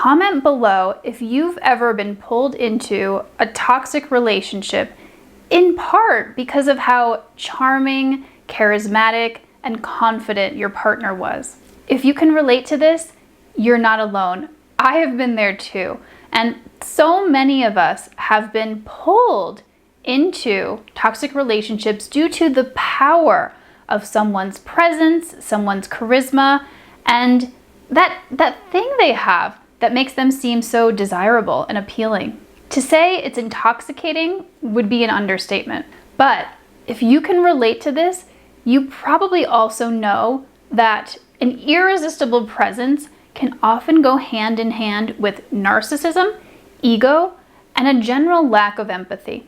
comment below if you've ever been pulled into a toxic relationship, in part because of how charming, charismatic, and confident your partner was. If you can relate to this, you're not alone. I have been there too. And so many of us have been pulled into toxic relationships due to the power of someone's presence, someone's charisma, and that thing they have that makes them seem so desirable and appealing. To say it's intoxicating would be an understatement. But if you can relate to this, you probably also know that an irresistible presence can often go hand in hand with narcissism, ego, and a general lack of empathy.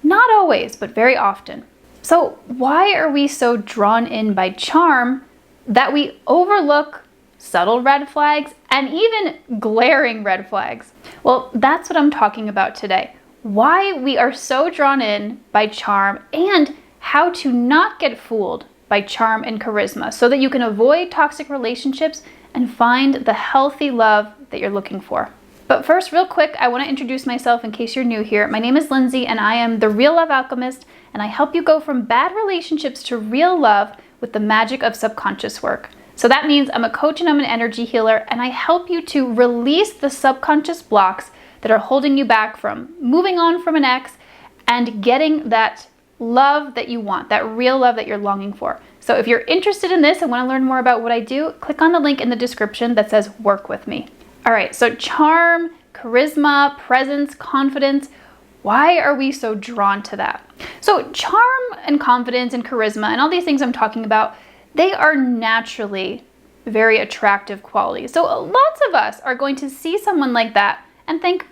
Not always, but very often. So why are we so drawn in by charm that we overlook subtle red flags and even glaring red flags? Well, that's what I'm talking about today. Why we are so drawn in by charm and how to not get fooled by charm and charisma so that you can avoid toxic relationships and find the healthy love that you're looking for. But first, real quick, I want to introduce myself in case you're new here. My name is Lindsay and I am the Real Love Alchemist, and I help you go from bad relationships to real love with the magic of subconscious work. So that means I'm a coach and I'm an energy healer, and I help you to release the subconscious blocks that are holding you back from moving on from an ex and getting that love that you want, that real love that you're longing for. So if you're interested in this and want to learn more about what I do, click on the link in the description that says work with me. All right, so charm, charisma, presence, confidence, why are we so drawn to that? So charm and confidence and charisma and all these things I'm talking about, they are naturally very attractive qualities. So lots of us are going to see someone like that and think,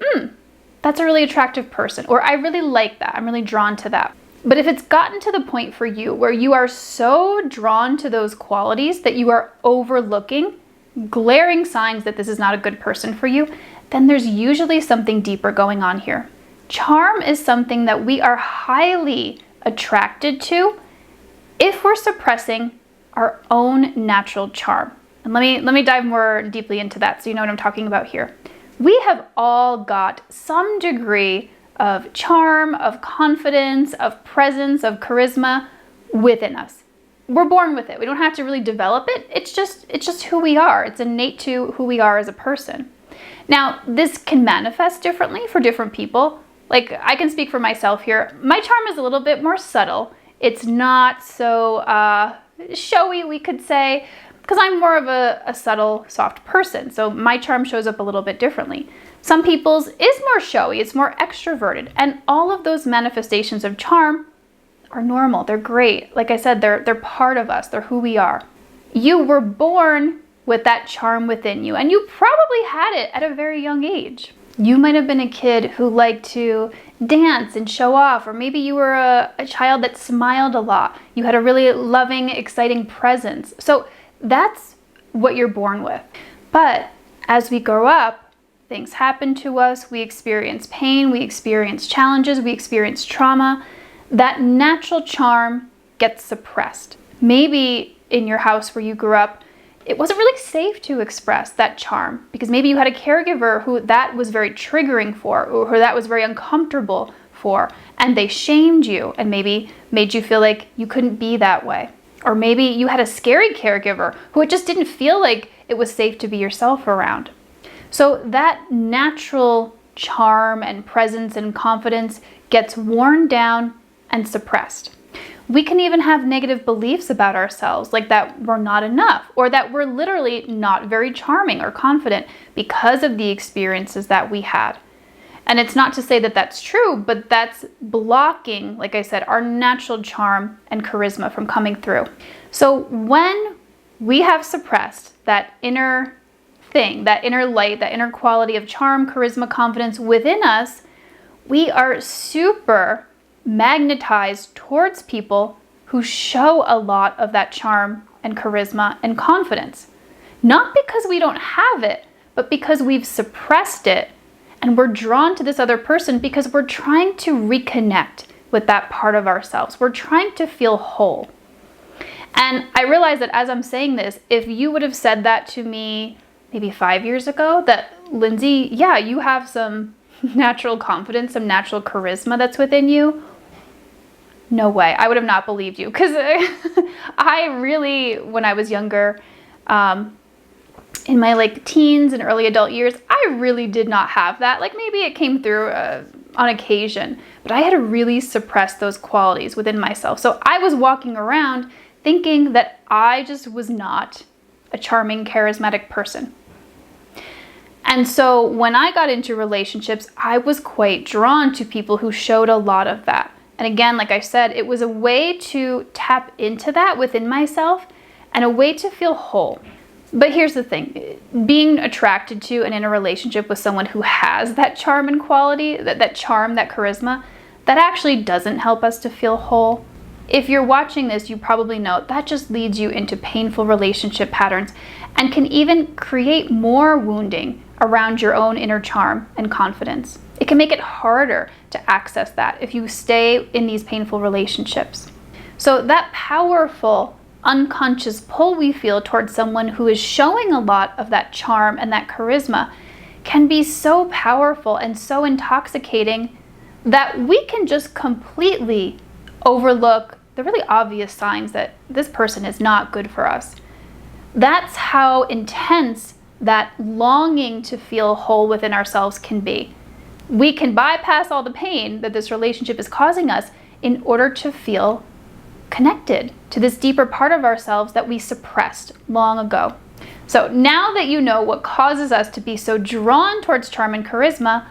that's a really attractive person, or I really like that, I'm really drawn to that. But if it's gotten to the point for you where you are so drawn to those qualities that you are overlooking glaring signs that this is not a good person for you, then there's usually something deeper going on here. Charm is something that we are highly attracted to if we're suppressing our own natural charm. And let me dive more deeply into that so you know what I'm talking about here. We have all got some degree of charm, of confidence, of presence, of charisma within us. We're born with it. We don't have to really develop it. It's just who we are. It's innate to who we are as a person. Now, this can manifest differently for different people. Like, I can speak for myself here. My charm is a little bit more subtle. It's not so showy, we could say, because I'm more of a subtle, soft person. So my charm shows up a little bit differently. Some people's is more showy, it's more extroverted, and all of those manifestations of charm are normal. They're great. Like I said, they're part of us. They're who we are. You were born with that charm within you, and you probably had it at a very young age. You might have been a kid who liked to dance and show off, or maybe you were a child that smiled a lot. You had a really loving, exciting presence. So that's what you're born with. But as we grow up, things happen to us. We experience pain, we experience challenges, we experience trauma. That natural charm gets suppressed. Maybe in your house where you grew up, it wasn't really safe to express that charm because maybe you had a caregiver who that was very triggering for, or who that was very uncomfortable for, and they shamed you and maybe made you feel like you couldn't be that way. Or maybe you had a scary caregiver who it just didn't feel like it was safe to be yourself around. So that natural charm and presence and confidence gets worn down and suppressed. We can even have negative beliefs about ourselves, like that we're not enough, or that we're literally not very charming or confident because of the experiences that we had. And it's not to say that that's true, but that's blocking, like I said, our natural charm and charisma from coming through. So when we have suppressed that inner thing, that inner light, that inner quality of charm, charisma, confidence within us, we are super magnetized towards people who show a lot of that charm and charisma and confidence. Not because we don't have it, but because we've suppressed it, and we're drawn to this other person because we're trying to reconnect with that part of ourselves. We're trying to feel whole. And I realize that as I'm saying this, if you would have said that to me maybe 5 years ago, that Lindsay, yeah, you have some natural confidence, some natural charisma that's within you. No way. I would have not believed you, because I really, when I was younger, in my like teens and early adult years, I really did not have that. Like maybe it came through on occasion, but I had to really suppress those qualities within myself. So I was walking around thinking that I just was not a charming, charismatic person. And so when I got into relationships, I was quite drawn to people who showed a lot of that. And again, like I said, it was a way to tap into that within myself and a way to feel whole. But here's the thing, being attracted to and in a relationship with someone who has that charm and quality, that charm, that charisma, that actually doesn't help us to feel whole. If you're watching this, you probably know that just leads you into painful relationship patterns and can even create more wounding around your own inner charm and confidence. It can make it harder to access that if you stay in these painful relationships. So that powerful unconscious pull we feel towards someone who is showing a lot of that charm and that charisma can be so powerful and so intoxicating that we can just completely overlook the really obvious signs that this person is not good for us. That's how intense that longing to feel whole within ourselves can be. We can bypass all the pain that this relationship is causing us in order to feel connected to this deeper part of ourselves that we suppressed long ago. So now that you know what causes us to be so drawn towards charm and charisma,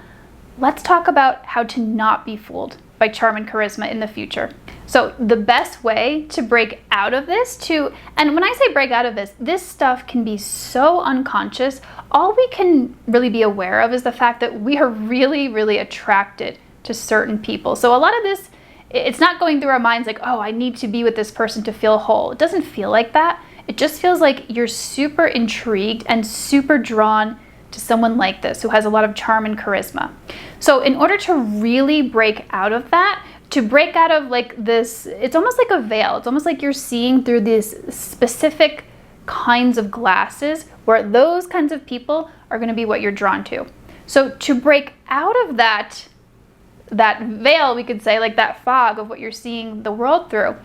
let's talk about how to not be fooled by charm and charisma in the future. So the best way to break out of this and when I say break out of this stuff can be so unconscious. All we can really be aware of is the fact that we are really, really attracted to certain people. So a lot of this, it's not going through our minds like, oh, I need to be with this person to feel whole. It doesn't feel like that. It just feels like you're super intrigued and super drawn to someone like this who has a lot of charm and charisma. So in order to really break out of that, to break out of like this, it's almost like a veil. It's almost like you're seeing through these specific kinds of glasses where those kinds of people are going to be what you're drawn to. So to break out of that veil, we could say, like that fog of what you're seeing the world through,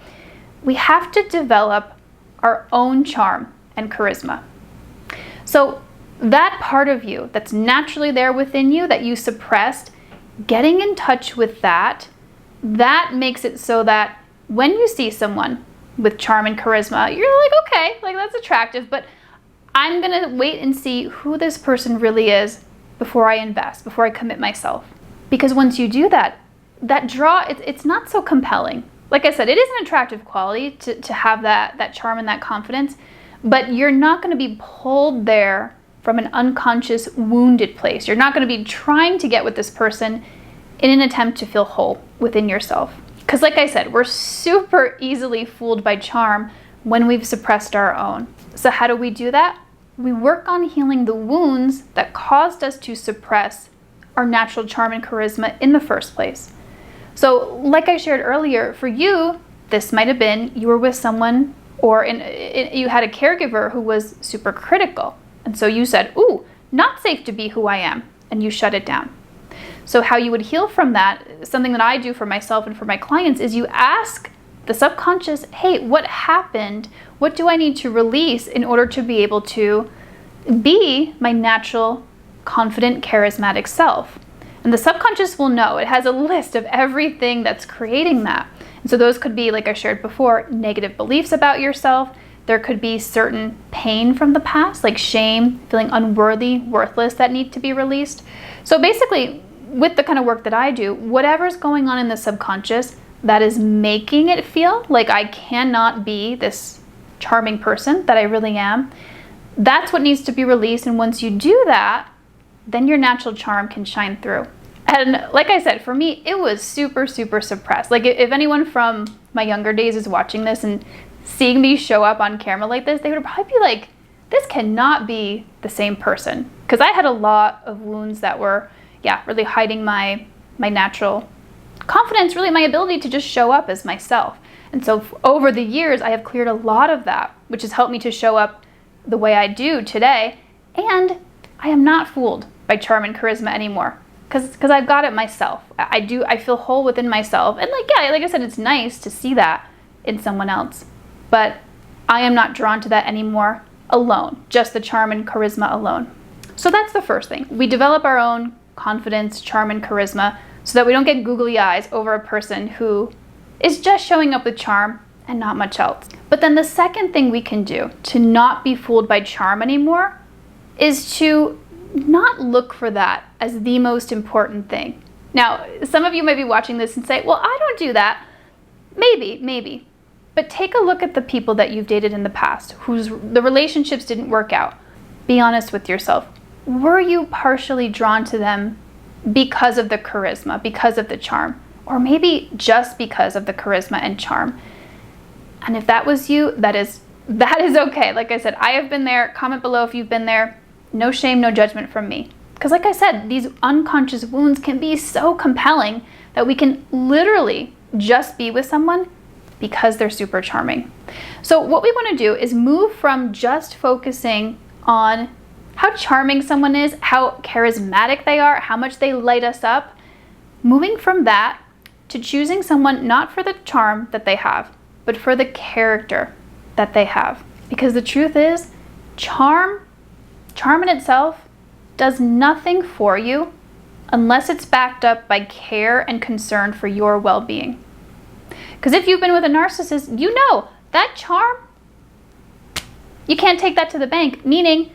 we have to develop our own charm and charisma. So that part of you that's naturally there within you that you suppressed, getting in touch with that makes it so that when you see someone with charm and charisma, you're like, okay, like that's attractive, but I'm gonna wait and see who this person really is before I invest, before I commit myself. Because once you do that draw, it's not so compelling. Like I said, it is an attractive quality to have that charm and that confidence, but you're not going to be pulled there from an unconscious, wounded place. You're not going to be trying to get with this person in an attempt to feel whole within yourself. Because like I said, we're super easily fooled by charm when we've suppressed our own. So how do we do that? We work on healing the wounds that caused us to suppress our natural charm and charisma in the first place. So like I shared earlier, for you, this might have been you were with someone or you had a caregiver who was super critical. And so you said, ooh, not safe to be who I am. And you shut it down. So how you would heal from that, something that I do for myself and for my clients, is you ask the subconscious, hey, what happened? What do I need to release in order to be able to be my natural, confident, charismatic self? And the subconscious will know. It has a list of everything that's creating that. And so those could be, like I shared before, negative beliefs about yourself. There could be certain pain from the past, like shame, feeling unworthy, worthless, that need to be released. So basically, with the kind of work that I do, whatever's going on in the subconscious that is making it feel like I cannot be this charming person that I really am, that's what needs to be released. And once you do that, then your natural charm can shine through. And like I said, for me, it was super, super suppressed. Like if anyone from my younger days is watching this and seeing me show up on camera like this, they would probably be like, this cannot be the same person. Because I had a lot of wounds that were, really hiding my natural confidence, really my ability to just show up as myself. And so over the years, I have cleared a lot of that, which has helped me to show up the way I do today. And I am not fooled by charm and charisma anymore. Because I've got it myself. I feel whole within myself. And like I said, it's nice to see that in someone else. But I am not drawn to that anymore alone. Just the charm and charisma alone. So that's the first thing. We develop our own confidence, charm, and charisma so that we don't get googly eyes over a person who is just showing up with charm and not much else. But then the second thing we can do to not be fooled by charm anymore is to not look for that as the most important thing. Now, some of you might be watching this and say, well, I don't do that. Maybe. But take a look at the people that you've dated in the past, the relationships didn't work out. Be honest with yourself. Were you partially drawn to them because of the charisma, because of the charm? Or maybe just because of the charisma and charm? And if that was you, that is okay. Like I said, I have been there. Comment below if you've been there. No shame, no judgment from me. Because like I said, these unconscious wounds can be so compelling that we can literally just be with someone because they're super charming. So what we want to do is move from just focusing on how charming someone is, how charismatic they are, how much they light us up, moving from that to choosing someone not for the charm that they have, but for the character that they have. Because the truth is, charm in itself does nothing for you unless it's backed up by care and concern for your well-being. Because if you've been with a narcissist, you know that charm, you can't take that to the bank, meaning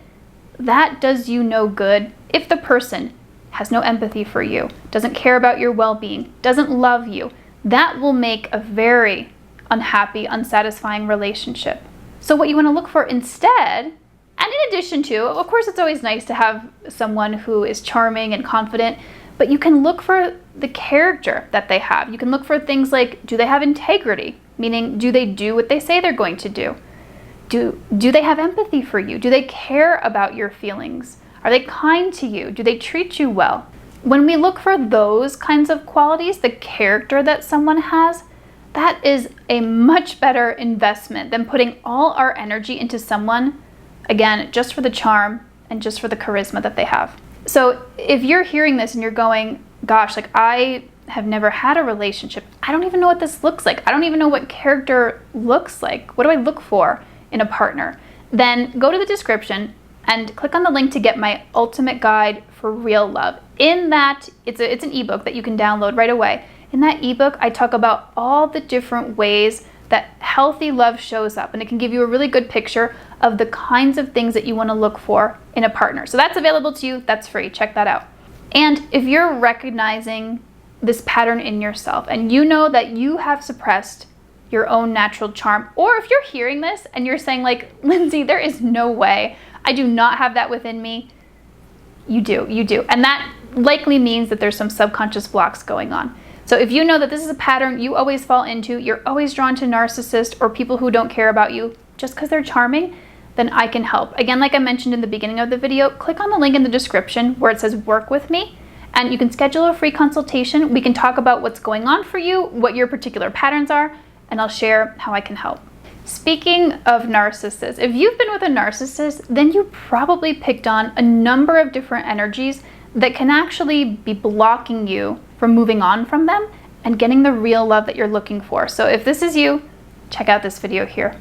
that does you no good if the person has no empathy for you, doesn't care about your well-being, doesn't love you. That will make a very unhappy, unsatisfying relationship. So what you want to look for instead, and in addition to, of course, it's always nice to have someone who is charming and confident, but you can look for the character that they have. You can look for things like, do they have integrity? Meaning, do they do what they say they're going to do? Do they have empathy for you? Do they care about your feelings? Are they kind to you? Do they treat you well? When we look for those kinds of qualities, the character that someone has, that is a much better investment than putting all our energy into someone, again, just for the charm and just for the charisma that they have. So if you're hearing this and you're going, gosh, like I have never had a relationship. I don't even know what this looks like. I don't even know what character looks like. What do I look for in a partner? Then go to the description and click on the link to get my ultimate guide for real love. In that, it's an ebook that you can download right away. In that ebook, I talk about all the different ways that healthy love shows up, and it can give you a really good picture of the kinds of things that you want to look for in a partner. So that's available to you. That's free. Check that out. And if you're recognizing this pattern in yourself and you know that you have suppressed your own natural charm, or if you're hearing this and you're saying like, Lindsay, there is no way, I do not have that within me. You do. And that likely means that there's some subconscious blocks going on. So if you know that this is a pattern you always fall into, you're always drawn to narcissists or people who don't care about you just because they're charming, then I can help. Again, like I mentioned in the beginning of the video, click on the link in the description where it says work with me, and you can schedule a free consultation. We can talk about what's going on for you, what your particular patterns are, and I'll share how I can help. Speaking of narcissists, if you've been with a narcissist, then you probably picked on a number of different energies that can actually be blocking you from moving on from them and getting the real love that you're looking for. So if this is you, check out this video here.